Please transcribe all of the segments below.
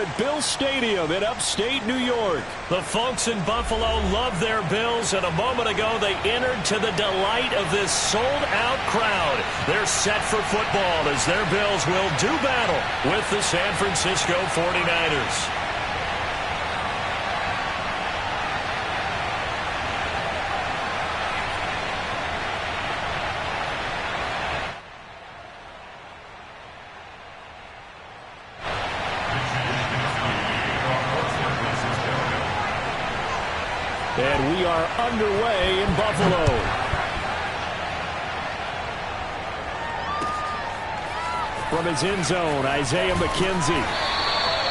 at Bill Stadium in upstate New York. The folks in Buffalo love their Bills, and a moment ago they entered to the delight of this sold-out crowd. They're set for football as their Bills will do battle with the San Francisco 49ers. And we are underway in Buffalo. From his end zone, Isaiah McKenzie.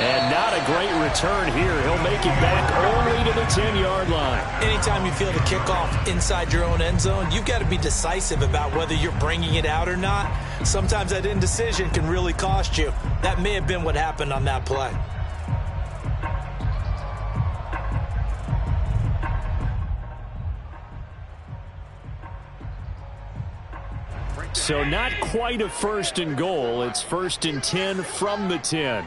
And not a great return here. He'll make it back only to the 10-yard line. Anytime you feel the kickoff inside your own end zone, you've got to be decisive about whether you're bringing it out or not. Sometimes that indecision can really cost you. That may have been what happened on that play. So not quite a first and goal. It's first and 10 from the 10.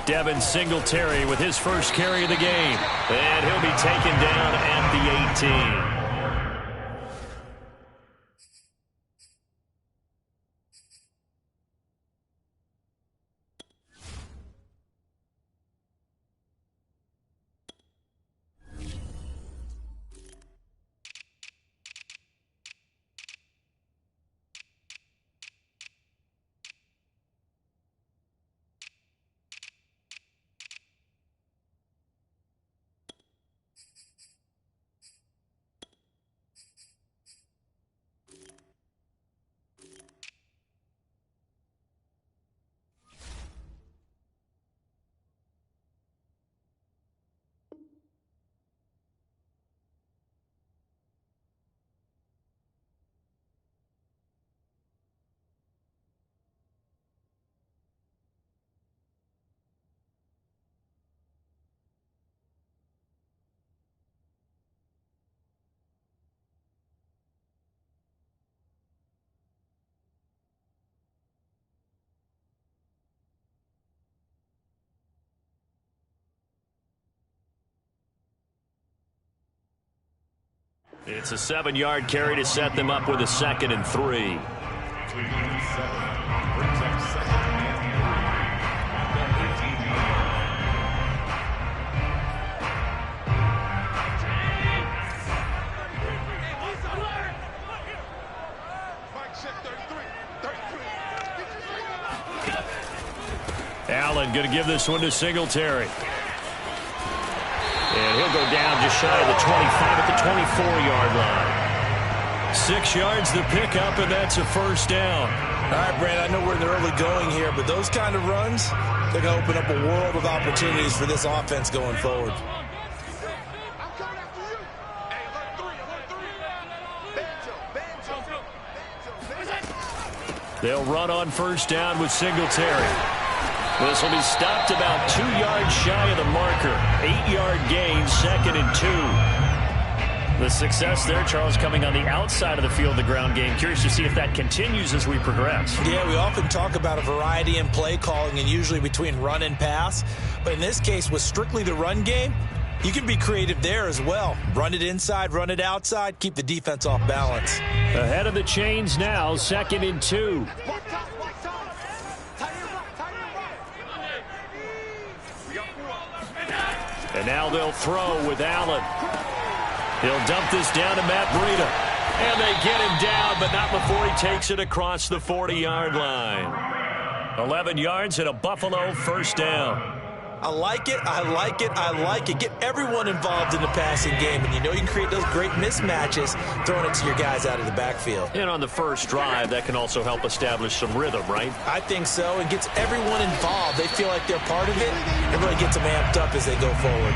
Devin Singletary with his first carry of the game. And he'll be taken down at the 18. It's a 7-yard carry to set them up with a 2nd and 3. Allen going to give this one to Singletary. And he'll go down just shy of the 25 at the 24-yard line. 6 yards to pick up, and that's a first down. All right, Brandon, I know we're in the early going here, but those kind of runs, they're going to open up a world of opportunities for this offense going forward. They'll run on first down with Singletary. This will be stopped about 2 yards shy of the marker. 8-yard gain, 2nd and 2. The success there, Charles, coming on the outside of the field, the ground game. Curious to see if that continues as we progress. Yeah, we often talk about a variety in play calling and usually between run and pass. But in this case, with strictly the run game, you can be creative there as well. Run it inside, run it outside, keep the defense off balance. Ahead of the chains now, 2nd and 2. And now they'll throw with Allen. He'll dump this down to Matt Breida. And they get him down, but not before he takes it across the 40-yard line. 11 yards and a Buffalo first down. I like it, I like it, I like it. Get everyone involved in the passing game, and you know you can create those great mismatches throwing it to your guys out of the backfield. And on the first drive, that can also help establish some rhythm, right? I think so. It gets everyone involved. They feel like they're part of it. It really gets them amped up as they go forward.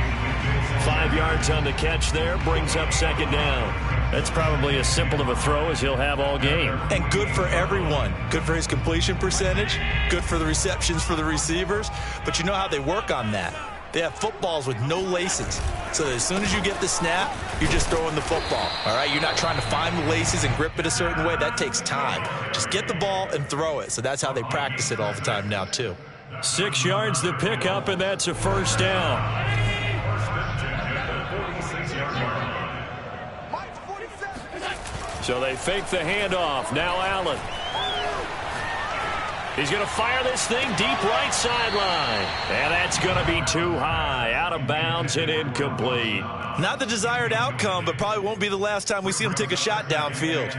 5 yards on the catch there, brings up 2nd down. That's probably as simple of a throw as he'll have all game. And good for everyone. Good for his completion percentage. Good for the receptions for the receivers. But you know how they work on that. They have footballs with no laces. So as soon as you get the snap, you're just throwing the football. All right, you're not trying to find the laces and grip it a certain way. That takes time. Just get the ball and throw it. So that's how they practice it all the time now, too. 6 yards the pickup, and that's a first down. So they fake the handoff. Now Allen. He's going to fire this thing deep right sideline. And that's going to be too high. Out of bounds and incomplete. Not the desired outcome, but probably won't be the last time we see him take a shot downfield.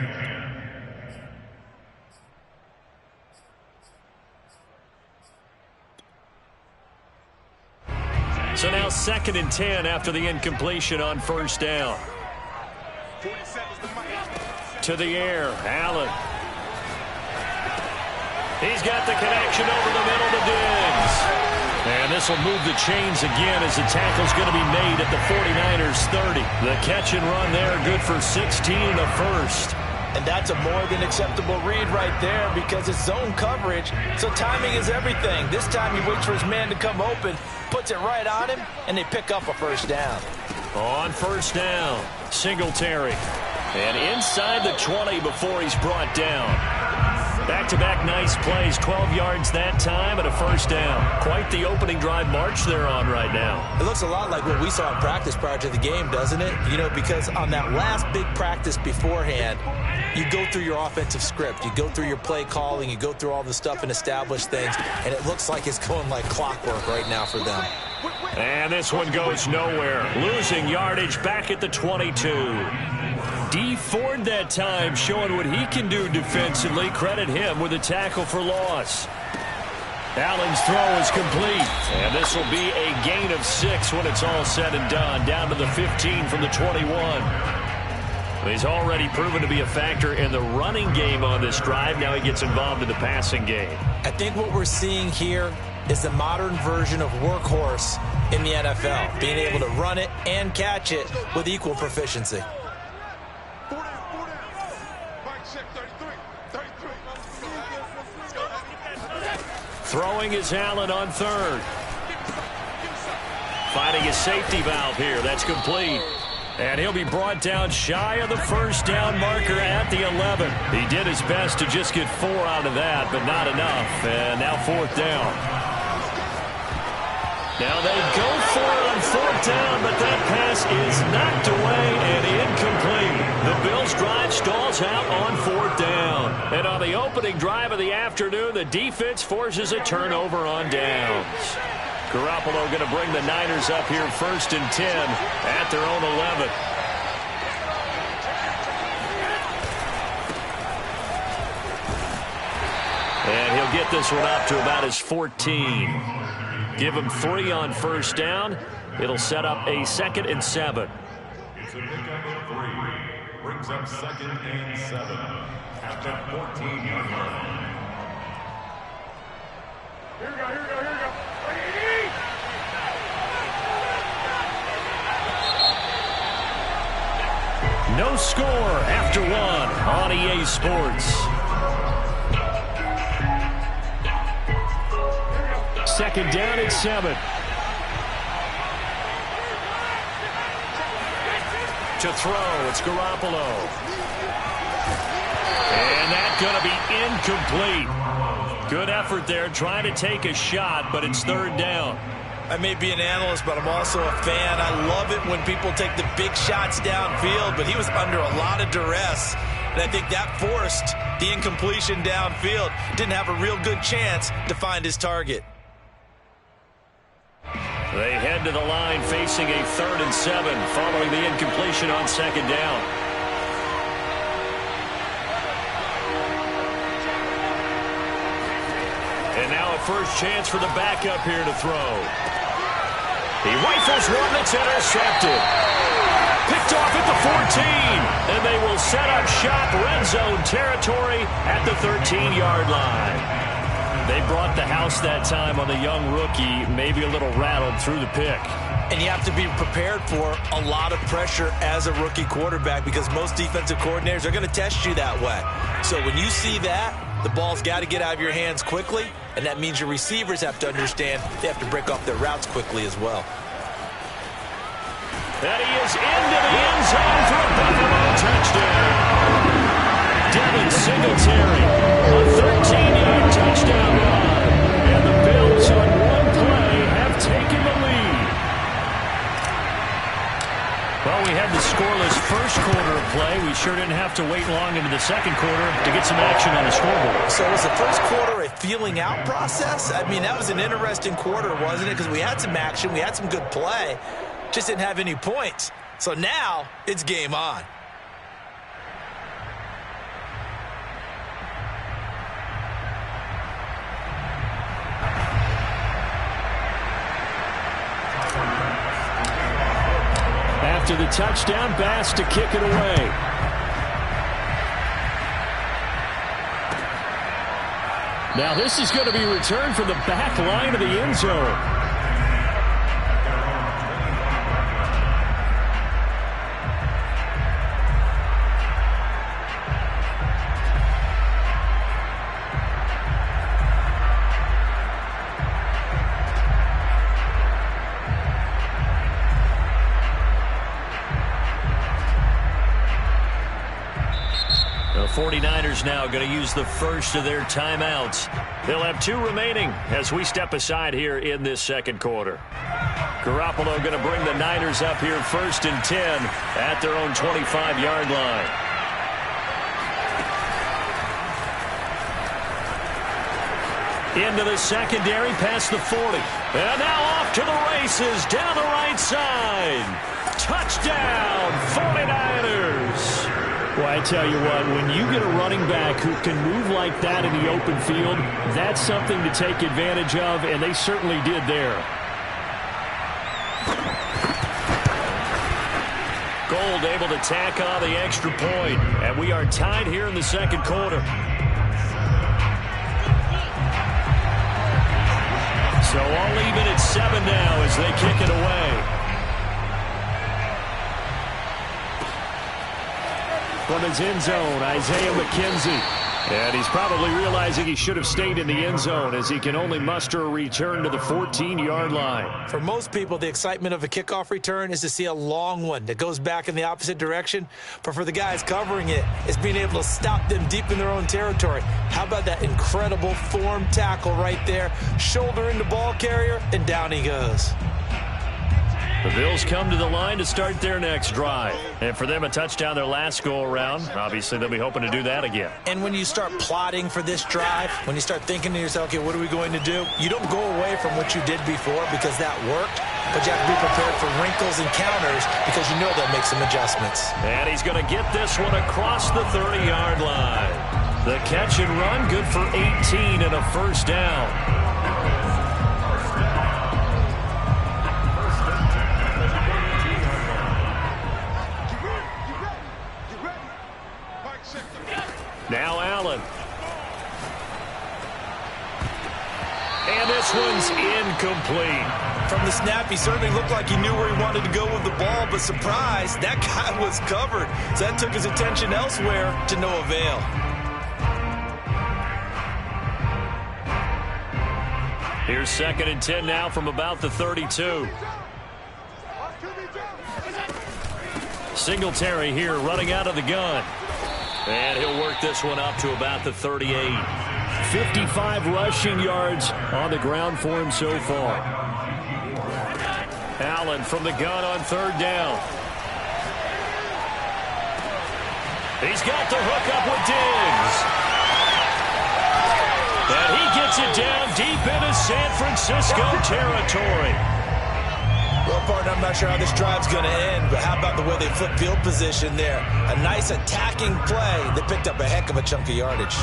So now 2nd and 10 after the incompletion on first down. To the air, Allen. He's got the connection over the middle to Diggs. And this will move the chains again as the tackle's going to be made at the 49ers 30. The catch and run there, good for 16 and a first. And that's a more than acceptable read right there because it's zone coverage, so timing is everything. This time he waits for his man to come open, puts it right on him, and they pick up a first down. On first down, Singletary. And inside the 20 before he's brought down. Back-to-back nice plays, 12 yards that time and a first down. Quite the opening drive march they're on right now. It looks a lot like what we saw in practice prior to the game, doesn't it? You know, because on that last big practice beforehand, you go through your offensive script. You go through your play calling. You go through all the stuff and establish things. And it looks like it's going like clockwork right now for them. And this one goes nowhere. Losing yardage back at the 22. D Ford that time showing what he can do defensively. Credit him with a tackle for loss. Allen's throw is complete. And this will be a gain of 6 when it's all said and done. Down to the 15 from the 21. He's already proven to be a factor in the running game on this drive. Now he gets involved in the passing game. I think what we're seeing here is the modern version of workhorse in the NFL. Being able to run it and catch it with equal proficiency. Throwing is Allen on third. Finding a safety valve here. That's complete. And he'll be brought down shy of the first down marker at the 11. He did his best to just get 4 out of that, but not enough. And now 4th down. Now they go for it on 4th down, but that pass is knocked away and incomplete. The Bills' drive stalls out on 4th down. And on the opening drive of the afternoon, the defense forces a turnover on downs. Garoppolo going to bring the Niners up here 1st and 10 at their own 11. And he'll get this one up to about his 14. Give him 3 on first down. It'll set up a 2nd and 7. It's a pickup of 3. Brings up 2nd and 7 at the 14-yard line. Here we go, here we go, here we go. No score after 1 on EA Sports. 2nd down at 7. To throw, it's Garoppolo. And that's going to be incomplete. Good effort there, trying to take a shot, but it's 3rd down. I may be an analyst, but I'm also a fan. I love it when people take the big shots downfield, but he was under a lot of duress, and I think that forced the incompletion downfield. Didn't have a real good chance to find his target. They head to the line facing a 3rd and 7 following the incompletion on 2nd down. And now a first chance for the backup here to throw. He rifles one that's intercepted. Picked off at the 14. And they will set up shop red zone territory at the 13-yard line. They brought the house that time on the young rookie, maybe a little rattled through the pick. And you have to be prepared for a lot of pressure as a rookie quarterback because most defensive coordinators are going to test you that way. So when you see that, The ball's got to get out of your hands quickly, and that means your receivers have to understand they have to break off their routes quickly as well. And he is into the end zone for a Buffalo touchdown. Devin Singletary, a 13-yard touchdown run. And the Bills on one play have taken the lead. Well, we had the scoreless first quarter of play. We sure didn't have to wait long into the second quarter to get some action on the scoreboard. So was the first quarter a feeling out process? I mean, that was an interesting quarter, wasn't it? Because we had some action, we had some good play, just didn't have any points. So now it's game on. After the touchdown, Bass to kick it away. Now this is going to be returned from the back line of the end zone. The 49ers now going to use the first of their timeouts. They'll have 2 remaining as we step aside here in this second quarter. Garoppolo going to bring the Niners up here 1st and 10 at their own 25-yard line. Into the secondary past the 40. And now off to the races down the right side. Touchdown, 49ers. Well, I tell you what, when you get a running back who can move like that in the open field, that's something to take advantage of, and they certainly did there. Gold able to tack on the extra point, and we are tied here in the second quarter. So all even at 7 now as they kick it away. From his end zone, Isaiah McKenzie. And he's probably realizing he should have stayed in the end zone as he can only muster a return to the 14-yard line. For most people, the excitement of a kickoff return is to see a long one that goes back in the opposite direction. But for the guys covering it, it's being able to stop them deep in their own territory. How about that incredible form tackle right there? Shoulder in the ball carrier, and down he goes. The Bills come to the line to start their next drive. And for them, a touchdown their last go-around. Obviously, they'll be hoping to do that again. And when you start plotting for this drive, when you start thinking to yourself, okay, what are we going to do? You don't go away from what you did before because that worked, but you have to be prepared for wrinkles and counters because you know they'll make some adjustments. And he's going to get this one across the 30-yard line. The catch and run, good for 18 and a first down. Now Allen. And this one's incomplete. From the snap, he certainly looked like he knew where he wanted to go with the ball, but surprise, that guy was covered. So that took his attention elsewhere to no avail. Here's 2nd and 10 now from about the 32. Singletary here running out of the gun. And he'll work this one up to about the 38. 55 rushing yards on the ground for him so far. Allen from the gun on 3rd down. He's got the hook up with Diggs. And he gets it down deep into San Francisco territory. Well, partner, I'm not sure how this drive's going to end, but how about the way they flip field position there? A nice attacking play. They picked up a heck of a chunk of yardage.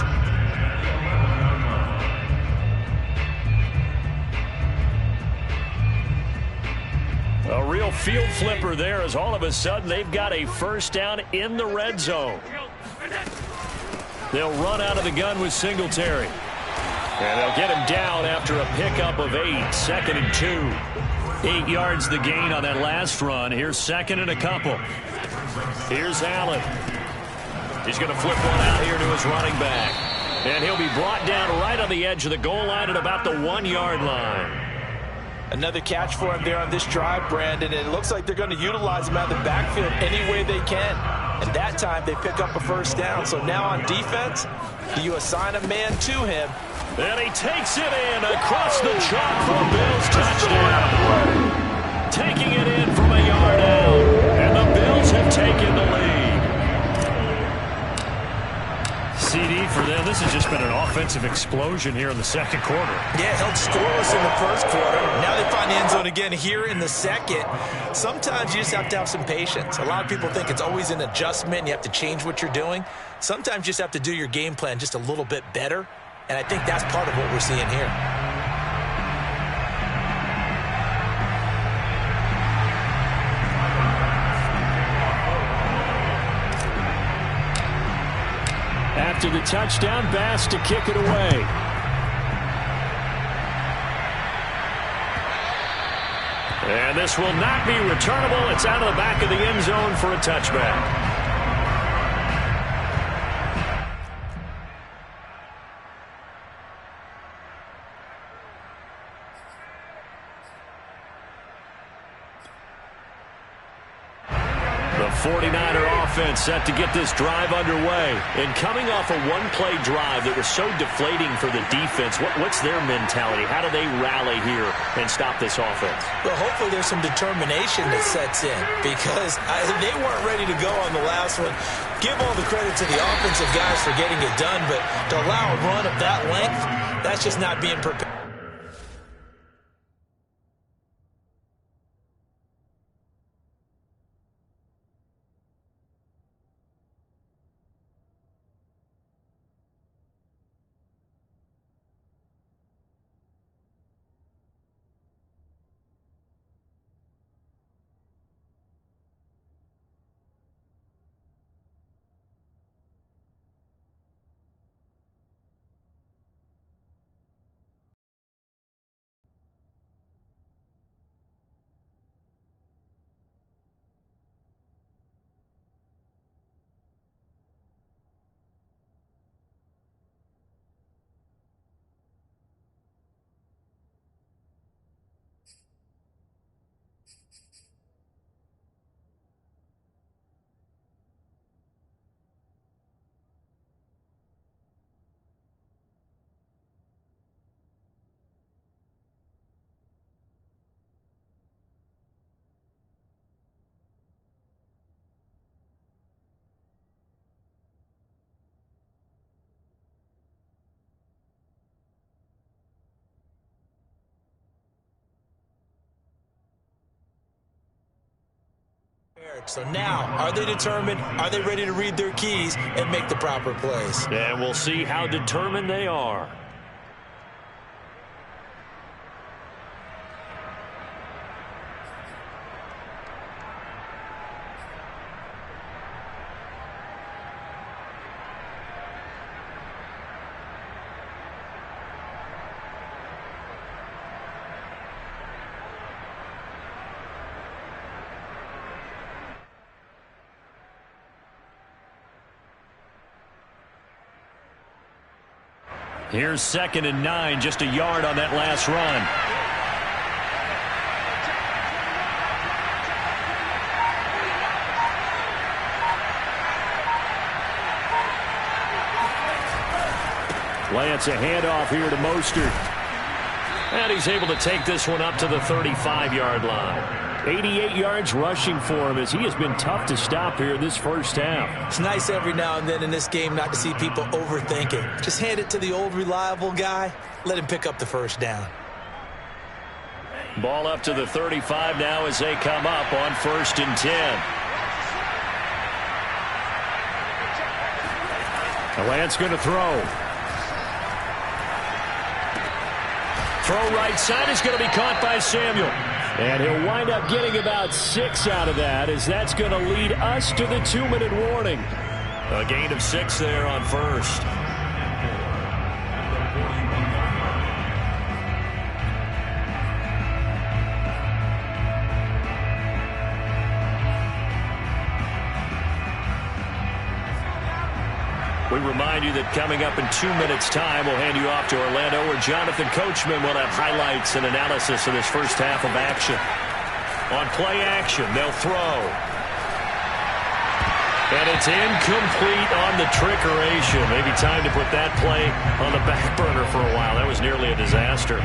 A real field flipper there as all of a sudden they've got a first down in the red zone. They'll run out of the gun with Singletary. And they'll get him down after a pickup of 8, 2nd and 2. 8 yards the gain on that last run. Here's 2nd and a couple. Here's Allen. He's going to flip one out here to his running back. And he'll be brought down right on the edge of the goal line at about the 1-yard line. Another catch for him there on this drive, Brandon. And it looks like they're going to utilize him out of the backfield any way they can. And that time they pick up a first down. So now on defense, do you assign a man to him? And he takes it in across the chalk for a Bills touchdown. Taking it in from a yard out. And the Bills have taken the lead. CD for them. This has just been an offensive explosion here in the second quarter. Yeah, held scoreless in the first quarter. Now they find the end zone again here in the second. Sometimes you just have to have some patience. A lot of people think it's always an adjustment. You have to change what you're doing. Sometimes you just have to do your game plan just a little bit better. And I think that's part of what we're seeing here. After the touchdown, Bass to kick it away. And this will not be returnable. It's out of the back of the end zone for a touchback. The 49er offense set to get this drive underway. And coming off a one-play drive that was so deflating for the defense, what's their mentality? How do they rally here and stop this offense? Well, hopefully there's some determination that sets in because they weren't ready to go on the last one. Give all the credit to the offensive guys for getting it done, but to allow a run of that length, that's just not being prepared. So now, are they determined? Are they ready to read their keys and make the proper plays? And we'll see how determined they are. Here's 2nd and 9, just a yard on that last run. Lance a handoff here to Mostert. And he's able to take this one up to the 35-yard line. 88 yards rushing for him as he has been tough to stop here this first half. It's nice every now and then in this game not to see people overthink it. Just hand it to the old reliable guy. Let him pick up the first down. Ball up to the 35 now as they come up on 1st and 10. Lance going to throw. Throw right side is going to be caught by Samuel. And he'll wind up getting about 6 out of that, as that's going to lead us to the 2-minute warning. A gain of 6 there on 1st. We remind you that coming up in 2 minutes' time, we'll hand you off to Orlando, where Jonathan Coachman will have highlights and analysis of this first half of action. On play action, they'll throw. And it's incomplete on the trickeration. Maybe time to put that play on the back burner for a while. That was nearly a disaster.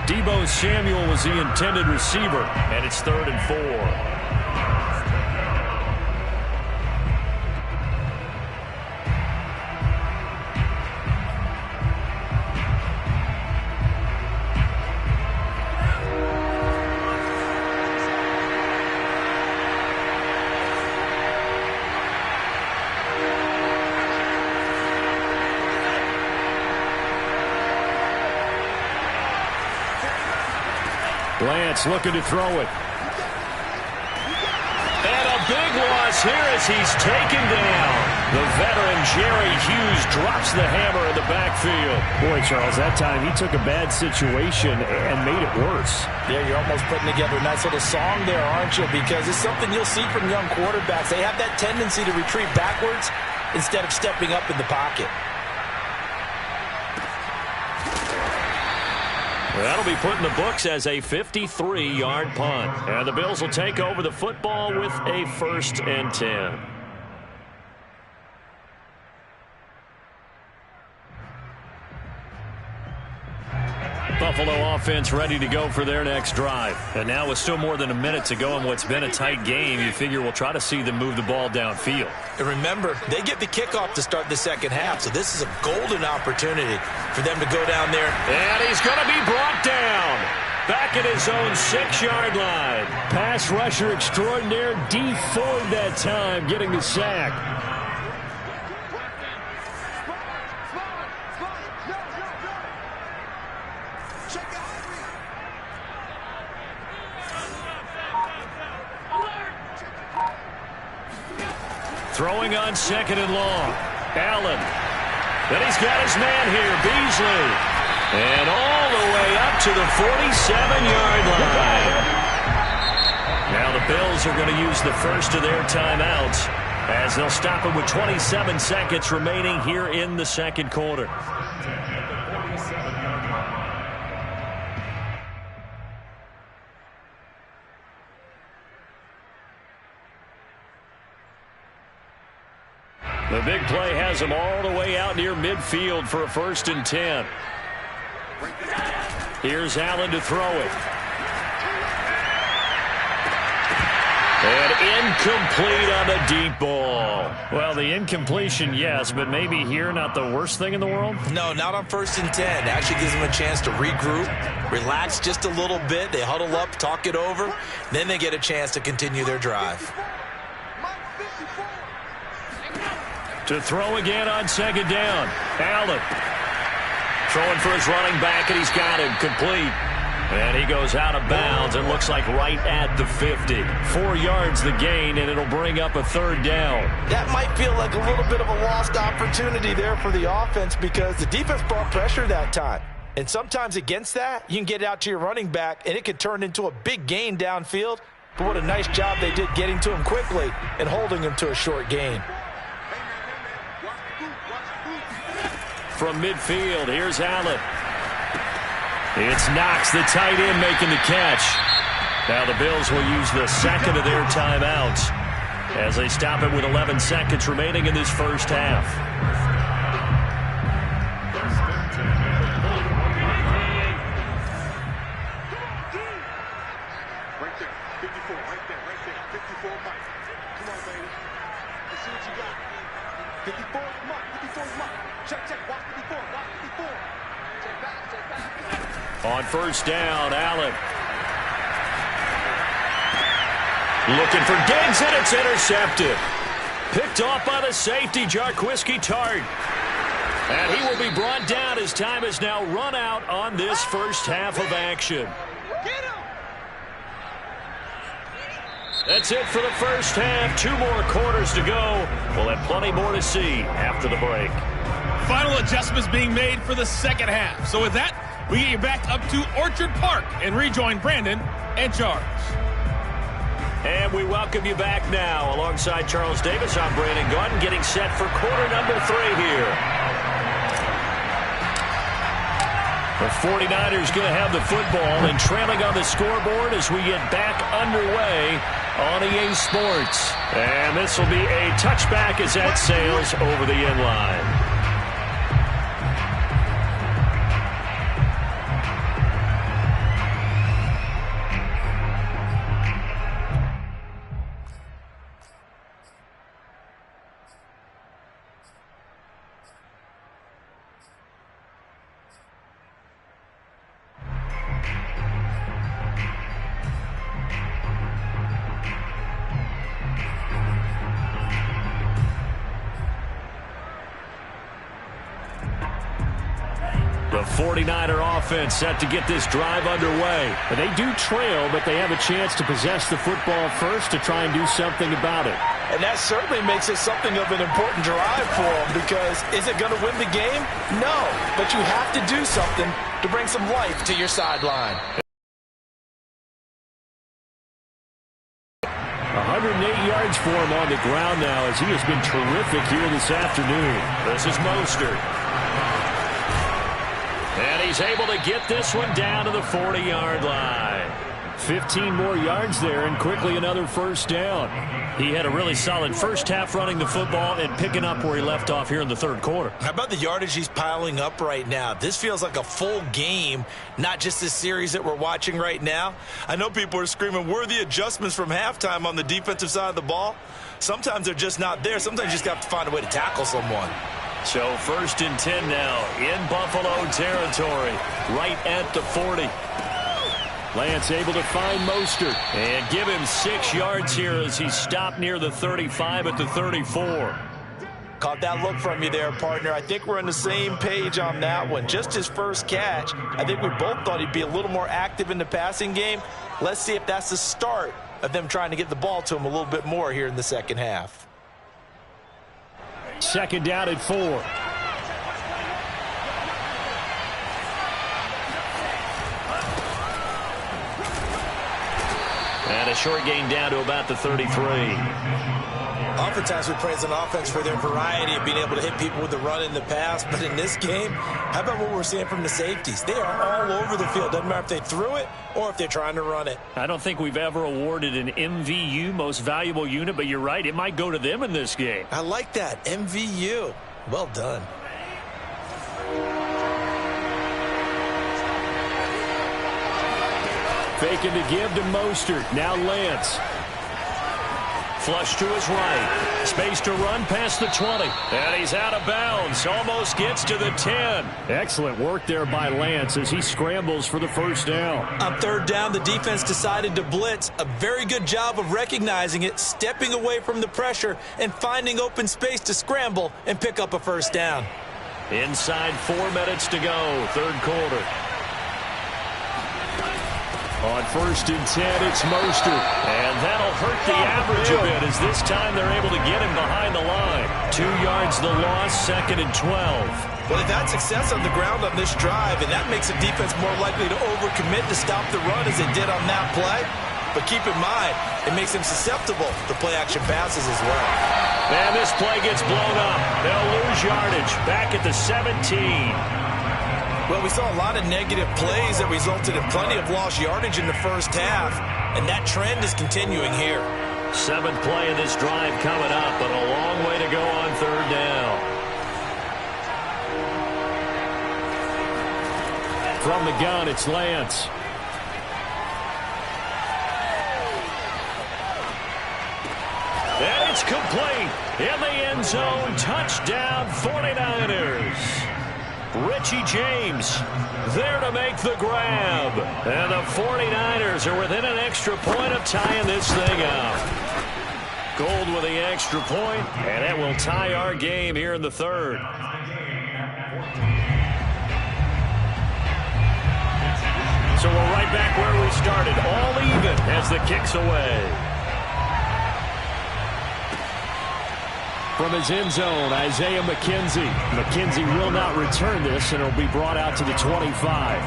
Deebo Samuel was the intended receiver, and it's 3rd and 4. Lance looking to throw it. And a big loss here as he's taken down. The veteran Jerry Hughes drops the hammer in the backfield. Boy, Charles, that time he took a bad situation and made it worse. Yeah, you're almost putting together a nice little song there, aren't you? Because it's something you'll see from young quarterbacks. They have that tendency to retreat backwards instead of stepping up in the pocket. That'll be put in the books as a 53-yard punt. And the Bills will take over the football with a 1st and 10. Buffalo offense ready to go for their next drive. And now with still more than a minute to go in what's been a tight game, you figure we'll try to see them move the ball downfield. And remember, they get the kickoff to start the second half, so this is a golden opportunity for them to go down there. And he's going to be brought down. Back at his own 6-yard line. Pass rusher extraordinaire, D Ford that time, getting the sack. Throwing on 2nd and long. Allen. Then he's got his man here, Beasley. And all the way up to the 47-yard line. Now the Bills are going to use the first of their timeouts as they'll stop it with 27 seconds remaining here in the second quarter. The big play has him all the way out near midfield for a 1st and 10. Here's Allen to throw it. And incomplete on the deep ball. Well, the incompletion, yes, but maybe here not the worst thing in the world? No, not on 1st and 10. Actually gives them a chance to regroup, relax just a little bit. They huddle up, talk it over. Then they get a chance to continue their drive. To throw again on 2nd down. Allen throwing for his running back, and he's got him complete. And he goes out of bounds and looks like right at the 50. 4 yards the gain, and it'll bring up a 3rd down. That might feel like a little bit of a lost opportunity there for the offense because the defense brought pressure that time. And sometimes against that, you can get it out to your running back, and it could turn into a big gain downfield. But what a nice job they did getting to him quickly and holding him to a short gain. From midfield, here's Allen. It's Knox, the tight end, making the catch. Now the Bills will use the second of their timeouts as they stop it with 11 seconds remaining in this first half. Right there, 54, right there, 54, Mike. Come on, baby. Let's see what you got. 54, Mike, 54, Mike. Check, watch 54, watch 54. Check back. On 1st down, Allen. Looking for Diggs, and it's intercepted. Picked off by the safety, Jarquiski Tart. And he will be brought down as time is now run out on this first half of action. That's it for the first half. 2 more quarters to go. We'll have plenty more to see after the break. Final adjustments being made for the second half. So with that, we get you back up to Orchard Park and rejoin Brandon and Charles. And we welcome you back now. Alongside Charles Davis, I'm Brandon Gunn, getting set for quarter number 3 here. The 49ers going to have the football and trailing on the scoreboard as we get back underway on EA Sports. And this will be a touchback as that sails over the end line. The 49er offense set to get this drive underway. They do trail, but they have a chance to possess the football first to try and do something about it. And that certainly makes it something of an important drive for them, because is it going to win the game? No, but you have to do something to bring some life to your sideline. 108 yards for him on the ground now as he has been terrific here this afternoon. This is Mostert. And he's able to get this one down to the 40-yard line. 15 more yards there and quickly another first down. He had a really solid first half running the football and picking up where he left off here in the third quarter. How about the yardage he's piling up right now? This feels like a full game, not just this series that we're watching right now. I know people are screaming, worthy adjustments from halftime on the defensive side of the ball. Sometimes they're just not there. Sometimes you just have to find a way to tackle someone. So 1st and 10 now in Buffalo territory, right at the 40. Lance able to find Mostert and give him 6 yards here as he stopped near the 35 at the 34. Caught that look from you there, partner. I think we're on the same page on that one. Just his first catch. I think we both thought he'd be a little more active in the passing game. Let's see if that's the start of them trying to get the ball to him a little bit more here in the second half. 2nd down at 4. And a short gain down to about the 33. Oftentimes we praise an offense for their variety of being able to hit people with the run and the pass. But in this game, how about what we're seeing from the safeties? They are all over the field. Doesn't matter if they threw it or if they're trying to run it. I don't think we've ever awarded an MVU, most valuable unit, but you're right. It might go to them in this game. I like that. MVU. Well done. Faking to give to Mostert. Now Lance. Flush to his right. Space to run past the 20. And he's out of bounds. Almost gets to the 10. Excellent work there by Lance as he scrambles for the first down. On 3rd down, the defense decided to blitz. A very good job of recognizing it, stepping away from the pressure, and finding open space to scramble and pick up a first down. Inside 4 minutes to go, 3rd quarter. On 1st and 10, it's Mostert. And that'll hurt the average a bit as this time they're able to get him behind the line. 2 yards the loss, 2nd and 12. Well, they've had success on the ground on this drive, and that makes the defense more likely to overcommit to stop the run as they did on that play. But keep in mind, it makes them susceptible to play-action passes as well. And this play gets blown up. They'll lose yardage back at the 17. Well, we saw a lot of negative plays that resulted in plenty of lost yardage in the first half, and that trend is continuing here. 7th play of this drive coming up, but a long way to go on 3rd down. From the gun, it's Lance. And it's complete in the end zone. Touchdown 49ers. Richie James there to make the grab. And the 49ers are within an extra point of tying this thing up. Gold with the extra point, and that will tie our game here in the 3rd. So we're right back where we started, all even as the kick's away. From his end zone, Isaiah McKenzie. McKenzie will not return this, and it'll be brought out to the 25.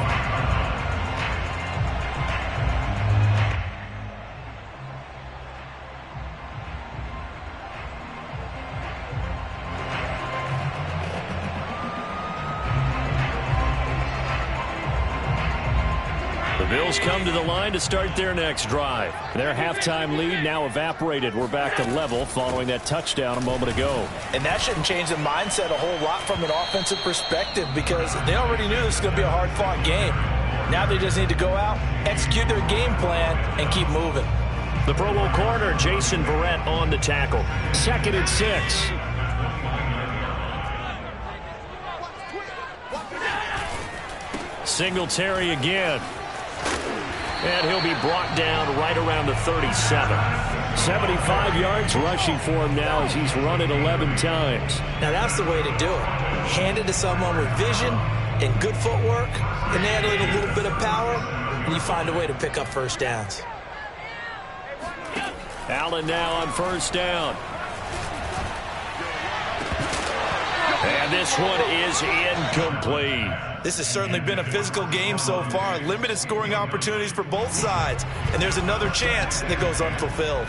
The Bills come to the line to start their next drive. Their halftime lead now evaporated. We're back to level following that touchdown a moment ago. And that shouldn't change the mindset a whole lot from an offensive perspective because they already knew this was going to be a hard-fought game. Now they just need to go out, execute their game plan, and keep moving. The Pro Bowl corner, Jason Verrett, on the tackle. 2nd and 6. Singletary again. And he'll be brought down right around the 37. 75 yards rushing for him now as he's run it 11 times. Now that's the way to do it. Hand it to someone with vision and good footwork, and add a little bit of power, and you find a way to pick up first downs. Allen now on first down. And this one is incomplete. This has certainly been a physical game so far. Limited scoring opportunities for both sides. And there's another chance that goes unfulfilled.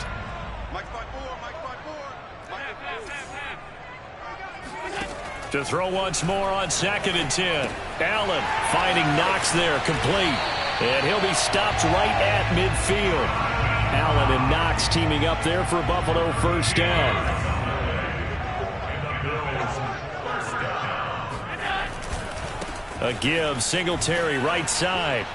To throw once more on 2nd and 10. Allen finding Knox there, complete. And he'll be stopped right at midfield. Allen and Knox teaming up there for a Buffalo first down. A give, Singletary right side.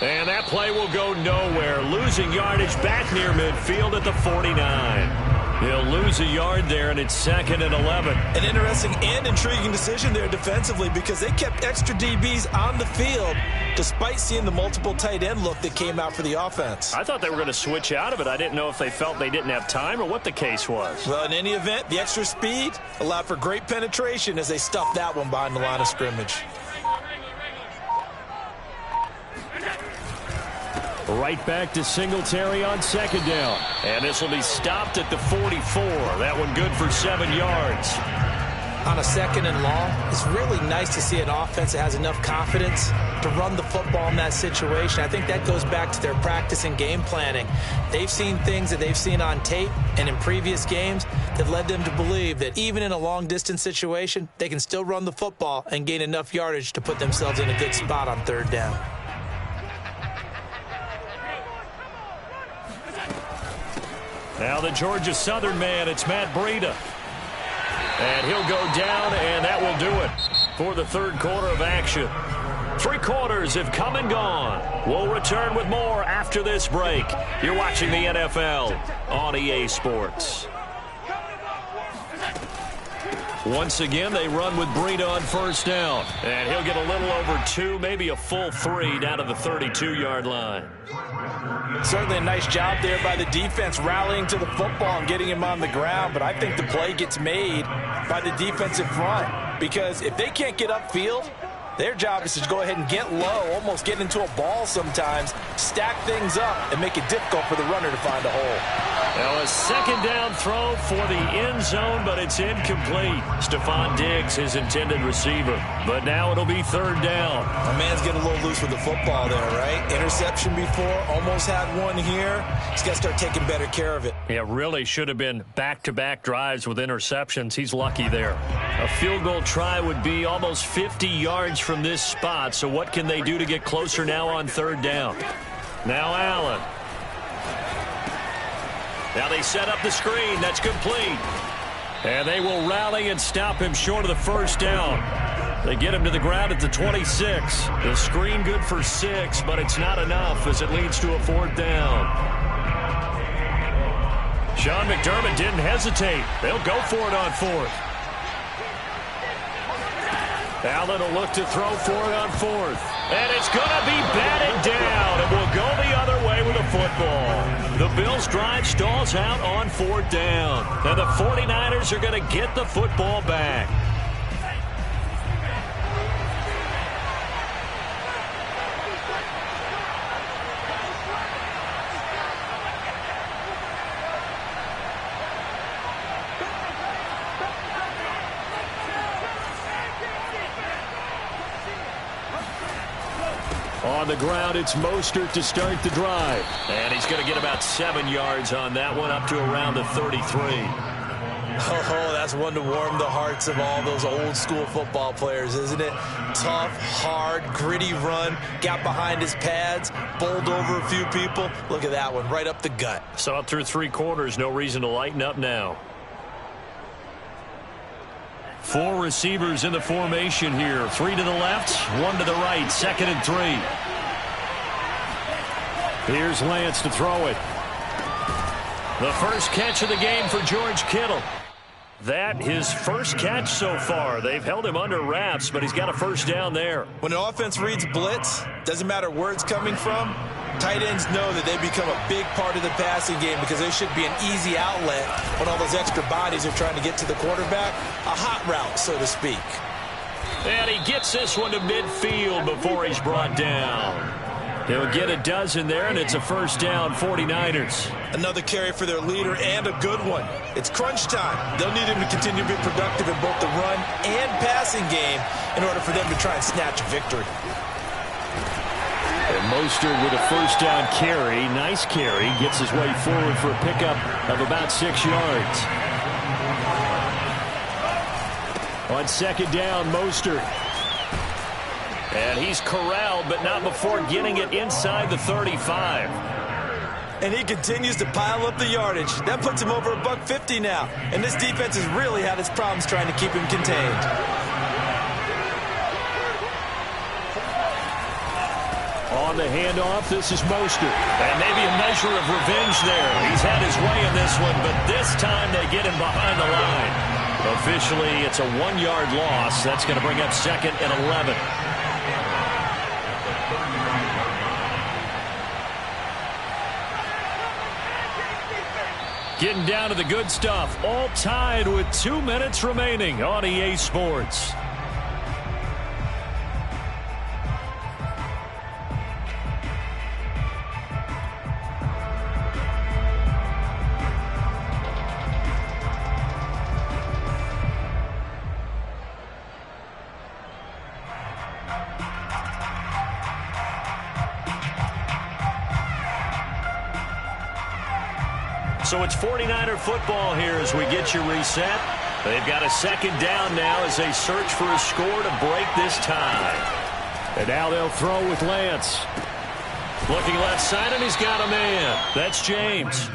And that play will go nowhere. Losing yardage back near midfield at the 49. He'll lose a yard there, and it's 2nd and 11. An interesting and intriguing decision there defensively because they kept extra DBs on the field despite seeing the multiple tight end look that came out for the offense. I thought they were going to switch out of it. I didn't know if they felt they didn't have time or what the case was. Well, in any event, the extra speed allowed for great penetration as they stuffed that one behind the line of scrimmage. Right back to Singletary on 2nd down. And this will be stopped at the 44. That one good for 7 yards. On a 2nd and long, it's really nice to see an offense that has enough confidence to run the football in that situation. I think that goes back to their practice and game planning. They've seen things that they've seen on tape and in previous games that led them to believe that even in a long-distance situation, they can still run the football and gain enough yardage to put themselves in a good spot on 3rd down. Now the Georgia Southern man, it's Matt Breida. And he'll go down, and that will do it for the 3rd quarter of action. 3 quarters have come and gone. We'll return with more after this break. You're watching the NFL on EA Sports. Once again, they run with Breida on first down. And he'll get a little over 2, maybe a full 3 down to the 32-yard line. Certainly a nice job there by the defense rallying to the football and getting him on the ground, but I think the play gets made by the defensive front because if they can't get upfield, their job is to go ahead and get low, almost get into a ball sometimes, stack things up, and make it difficult for the runner to find a hole. Now a 2nd down throw for the end zone, but it's incomplete. Stephon Diggs, his intended receiver. But now it'll be 3rd down. My man's getting a little loose with the football there, right? Interception before, almost had one here. He's got to start taking better care of it. Yeah, really should have been back-to-back drives with interceptions. He's lucky there. A field goal try would be almost 50 yards from this spot. So what can they do to get closer now on 3rd down? Now Allen. Now they set up the screen. That's complete. And they will rally and stop him short of the first down. They get him to the ground at the 26. The screen good for 6, but it's not enough as it leads to a 4th down. Sean McDermott didn't hesitate. They'll go for it on 4th. Allen will look to throw for it on 4th. And it's going to be batted down. It will go the other way with a football. The Bills' drive stalls out on 4th down. And the 49ers are going to get the football back. On the ground, it's Mostert to start the drive. And he's going to get about 7 yards on that one, up to around the 33. Oh, that's one to warm the hearts of all those old school football players, isn't it? Tough, hard, gritty run, got behind his pads, bowled over a few people. Look at that one, right up the gut. Saw it through 3 quarters, no reason to lighten up now. 4 receivers in the formation here. 3 to the left, 1 to the right, 2nd and 3. Here's Lance to throw it. The first catch of the game for George Kittle. That his first catch so far. They've held him under wraps, but he's got a first down there. When an offense reads blitz, doesn't matter where it's coming from, tight ends know that they become a big part of the passing game because they should be an easy outlet when all those extra bodies are trying to get to the quarterback. A hot route, so to speak. And he gets this one to midfield before he's brought down. They'll get a dozen there, and it's a first down, 49ers. Another carry for their leader, and a good one. It's crunch time. They'll need him to continue to be productive in both the run and passing game in order for them to try and snatch a victory. And Mostert with a first down carry. Nice carry. Gets his way forward for a pickup of about 6 yards. On 2nd down, Mostert. And he's corralled, but not before getting it inside the 35. And he continues to pile up the yardage. That puts him over $150 now. And this defense has really had its problems trying to keep him contained. On the handoff, this is Mostert. And maybe a measure of revenge there. He's had his way in this one, but this time they get him behind the line. Officially, it's a 1-yard loss. That's going to bring up 2nd and 11. Getting down to the good stuff. All tied with 2 minutes remaining on EA Sports. So it's 49er football here as we get you reset. They've got a 2nd down now as they search for a score to break this tie. And now they'll throw with Lance. Looking left side, and he's got a man. That's James.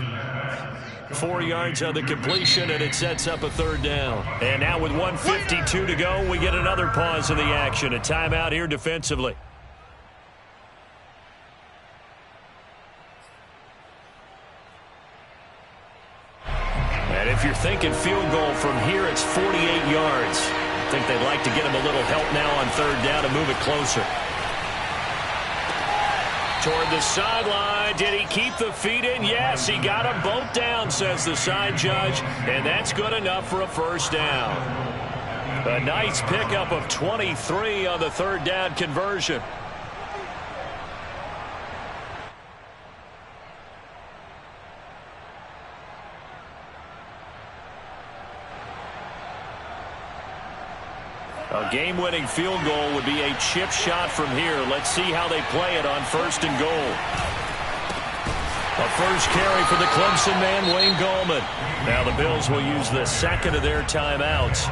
4 yards on the completion, and it sets up a 3rd down. And now with 1:52 to go, we get another pause in the action. A timeout here defensively. If you're thinking field goal from here, it's 48 yards. I think they'd like to get him a little help now on 3rd down to move it closer. Toward the sideline. Did he keep the feet in? Yes, he got them both down, says the side judge. And that's good enough for a first down. A nice pickup of 23 on the 3rd down conversion. A game-winning field goal would be a chip shot from here. Let's see how they play it on 1st and goal. A first carry for the Clemson man, Wayne Gallman. Now the Bills will use the 2nd of their timeouts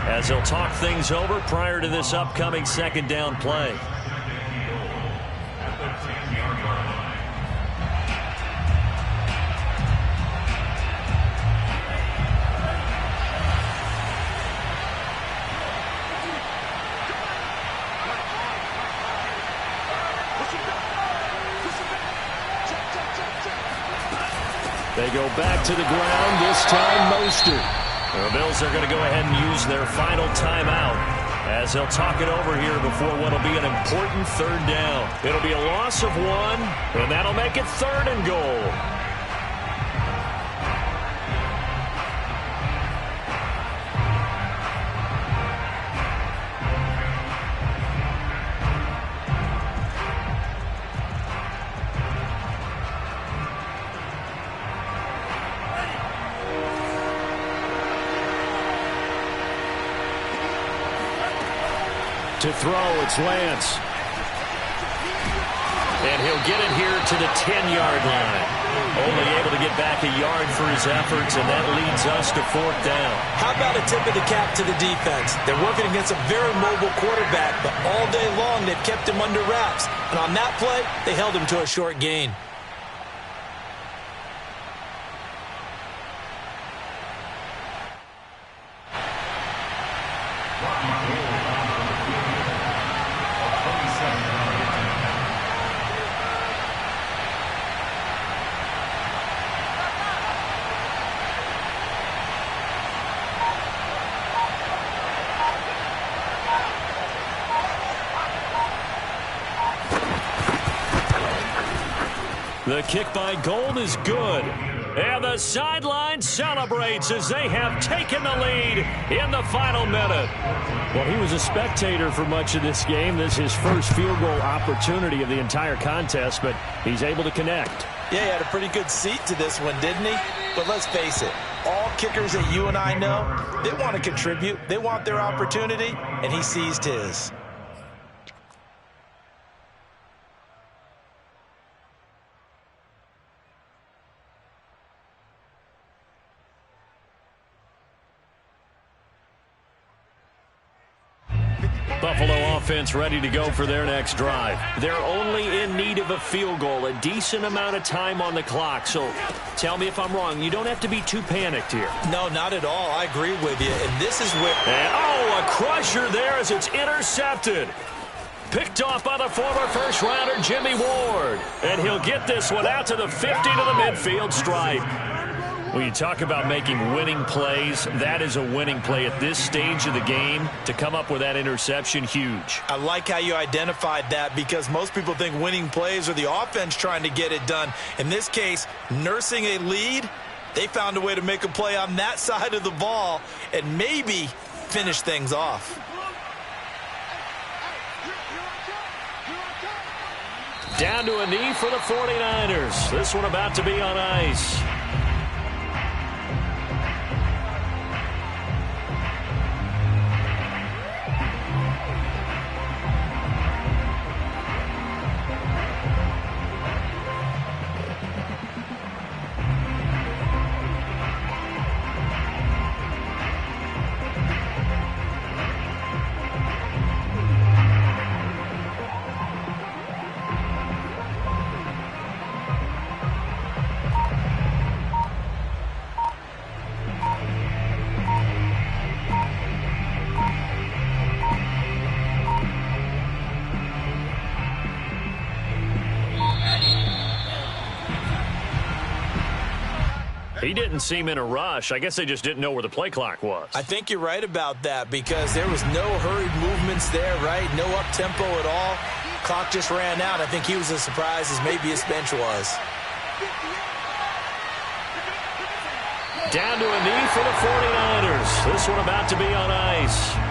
as they'll talk things over prior to this upcoming 2nd down play. They go back to the ground, this time Mostert. The Bills are going to go ahead and use their final timeout as they'll talk it over here before what will be an important 3rd down. It'll be a loss of 1, and that'll make it 3rd and goal. To throw, it's Lance. And he'll get it here to the 10-yard line. Only able to get back a yard for his efforts, and that leads us to 4th down. How about a tip of the cap to the defense? They're working against a very mobile quarterback, but all day long they've kept him under wraps. And on that play, they held him to a short gain. The kick by Gold is good. And the sideline celebrates as they have taken the lead in the final minute. Well, he was a spectator for much of this game. This is his first field goal opportunity of the entire contest, but he's able to connect. Yeah, he had a pretty good seat to this one, didn't he? But let's face it, all kickers that you and I know, they want to contribute. They want their opportunity, and he seized his. Buffalo offense ready to go for their next drive. They're only in need of a field goal, a decent amount of time on the clock. So tell me if I'm wrong. You don't have to be too panicked here. No, not at all. I agree with you. And this is where... And, a crusher there as it's intercepted. Picked off by the former first-rounder Jimmy Ward. And he'll get this one out to the 50 to the midfield stripe. When you talk about making winning plays, that is a winning play at this stage of the game. To come up with that interception, huge. I like how you identified that because most people think winning plays are the offense trying to get it done. In this case, nursing a lead, they found a way to make a play on that side of the ball and maybe finish things off. Down to a knee for the 49ers. This one about to be on ice. He didn't seem in a rush. I guess they just didn't know where the play clock was. I think you're right about that because there was no hurried movements there, right? No up-tempo at all. Clock just ran out. I think he was as surprised as maybe his bench was. Down to a knee for the 49ers. This one about to be on ice.